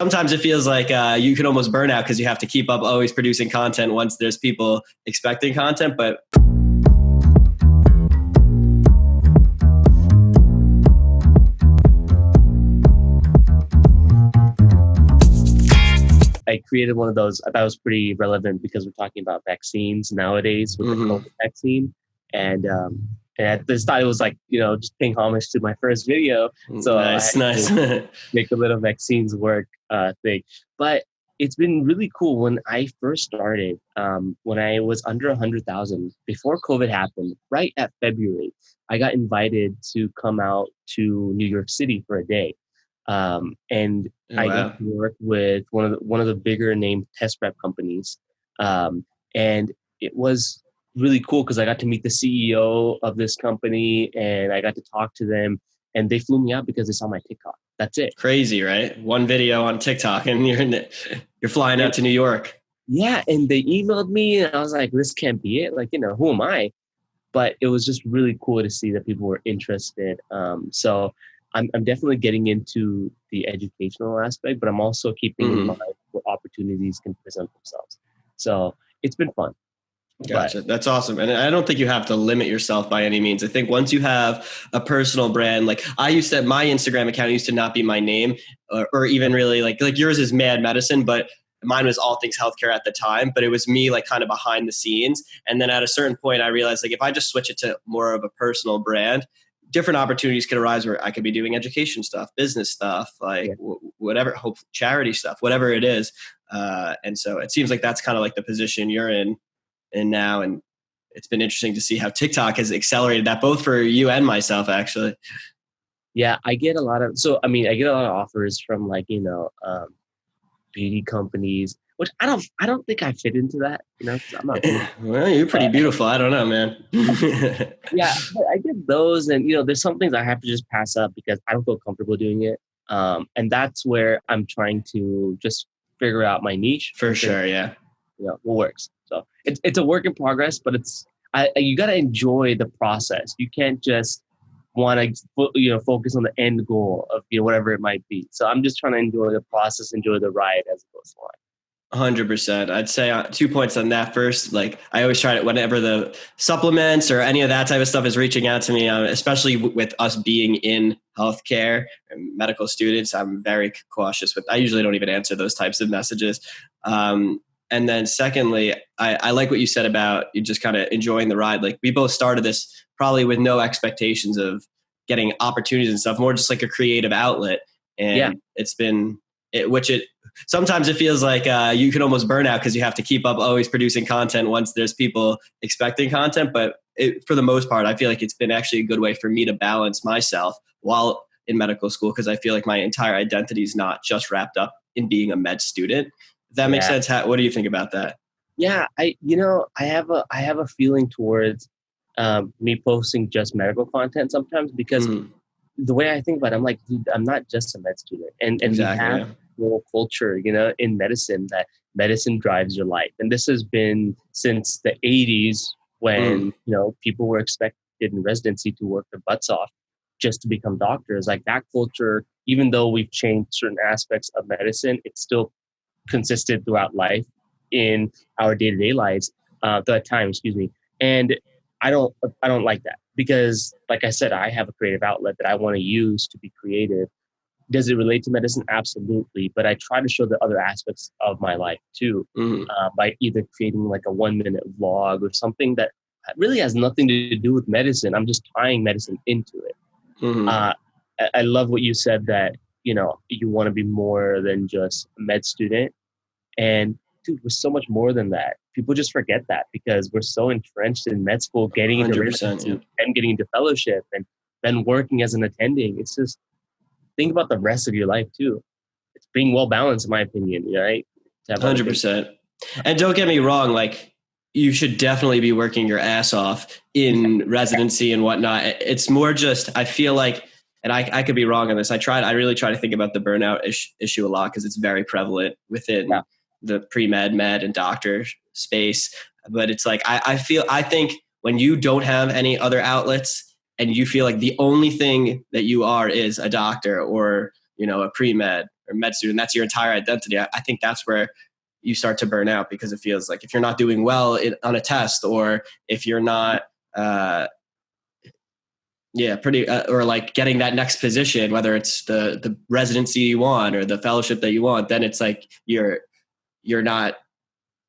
Sometimes it feels like you can almost burn out because you have to keep up always producing content once there's people expecting content. But I created one of those. I thought it was pretty relevant because we're talking about vaccines nowadays with the COVID vaccine. And at this time, it was like, just paying homage to my first video. So I nice, had nice. to make a little vaccines work thing. But it's been really cool. When I first started, when I was under 100,000, before COVID happened, right at February, I got invited to come out to New York City for a day. And Oh, I wow. got to work with one of the bigger named test prep companies. And it was really cool because I got to meet the CEO of this company and I got to talk to them, and they flew me out because they saw my TikTok. That's it. Crazy, right? One video on TikTok and you're flying out to New York. Yeah, and they emailed me and I was like, this can't be it. Like, who am I? But it was just really cool to see that people were interested. So I'm definitely getting into the educational aspect, but I'm also keeping in mind what opportunities can present themselves. So it's been fun. Gotcha. That's awesome. And I don't think you have to limit yourself by any means. I think once you have a personal brand, like my Instagram account used to not be my name or even really like yours is Mad Medicine, but mine was All Things Healthcare at the time, but it was me like kind of behind the scenes. And then at a certain point, I realized like if I just switch it to more of a personal brand, different opportunities could arise where I could be doing education stuff, business stuff, like whatever, charity stuff, whatever it is. And so it seems like that's kind of like the position you're in now. And it's been interesting to see how TikTok has accelerated that both for you and myself, actually. Yeah, I get a lot of offers from like, beauty companies, which I don't think I fit into that, 'cause I'm not well, you're pretty beautiful. I don't know, man. Yeah, but I get those, and there's some things I have to just pass up because I don't feel comfortable doing it. And that's where I'm trying to just figure out my niche. For sure, yeah. What works. So it's a work in progress, but you got to enjoy the process. You can't just want to focus on the end goal of whatever it might be. So I'm just trying to enjoy the process, enjoy the ride as it goes along. 100%. I'd say 2 points on that. First, like I always try to, whenever the supplements or any of that type of stuff is reaching out to me, especially with us being in healthcare and medical students, I'm very cautious with, I usually don't even answer those types of messages. And then secondly, I like what you said about you just kind of enjoying the ride. Like we both started this probably with no expectations of getting opportunities and stuff, more just like a creative outlet. And it's been, sometimes it feels like you can almost burn out because you have to keep up always producing content once there's people expecting content. But for the most part, I feel like it's been actually a good way for me to balance myself while in medical school, because I feel like my entire identity is not just wrapped up in being a med student. If that makes sense. What do you think about that? Yeah, I have a feeling towards me posting just medical content sometimes because the way I think about it, I'm like, dude, I'm not just a med student, and exactly, we have whole culture, in medicine, that medicine drives your life, and this has been since the 80s when people were expected in residency to work their butts off just to become doctors. Like that culture, even though we've changed certain aspects of medicine, it's still consistent throughout life in our day-to-day lives, that time, excuse me. And I don't like that because, like I said, I have a creative outlet that I want to use to be creative. Does it relate to medicine? Absolutely. But I try to show the other aspects of my life too, by either creating like a 1-minute vlog or something that really has nothing to do with medicine. I'm just tying medicine into it. I love what you said that, you want to be more than just a med student. And dude, we're so much more than that. People just forget that because we're so entrenched in med school, getting into residency and getting into fellowship and then working as an attending. It's just, think about the rest of your life too. It's being well balanced, in my opinion, right? 100%. And don't get me wrong, like you should definitely be working your ass off in residency and whatnot. It's more just, I feel like, and I could be wrong on this. I really try to think about the burnout issue a lot because it's very prevalent within the pre-med, med, and doctor space. But it's like, I think when you don't have any other outlets and you feel like the only thing that you are is a doctor or, a pre-med or med student, that's your entire identity. I think that's where you start to burn out, because it feels like if you're not doing well on a test, or if you're not, or like getting that next position, whether it's the residency you want or the fellowship that you want, then it's like you're not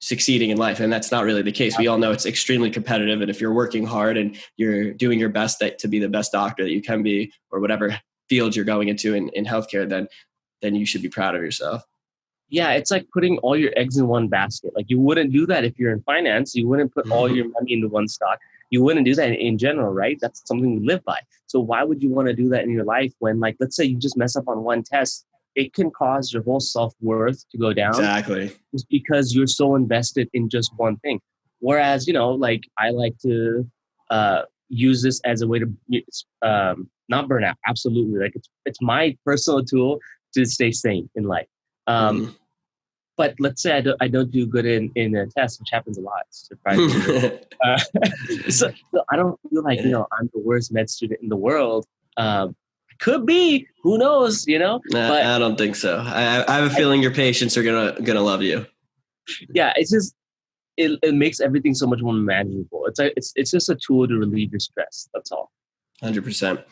succeeding in life. And that's not really the case. We all know it's extremely competitive. And if you're working hard and you're doing your best to be the best doctor that you can be, or whatever field you're going into in healthcare, then you should be proud of yourself. Yeah, it's like putting all your eggs in one basket. Like you wouldn't do that if you're in finance. You wouldn't put all your money into one stock. You wouldn't do that in general, right? That's something we live by. So why would you want to do that in your life when, like, let's say you just mess up on one test, it can cause your whole self-worth to go down. Exactly. Just because you're so invested in just one thing. Whereas, like I like to use this as a way to not burn out. Absolutely. Like it's my personal tool to stay sane in life. But let's say I don't do good in a test, which happens a lot, surprisingly. So I don't feel like, I'm the worst med student in the world. Could be, who knows, But I don't think so. I have a feeling your patients are gonna love you. Yeah, it's just it makes everything so much more manageable. It's just a tool to relieve your stress. That's all. 100%.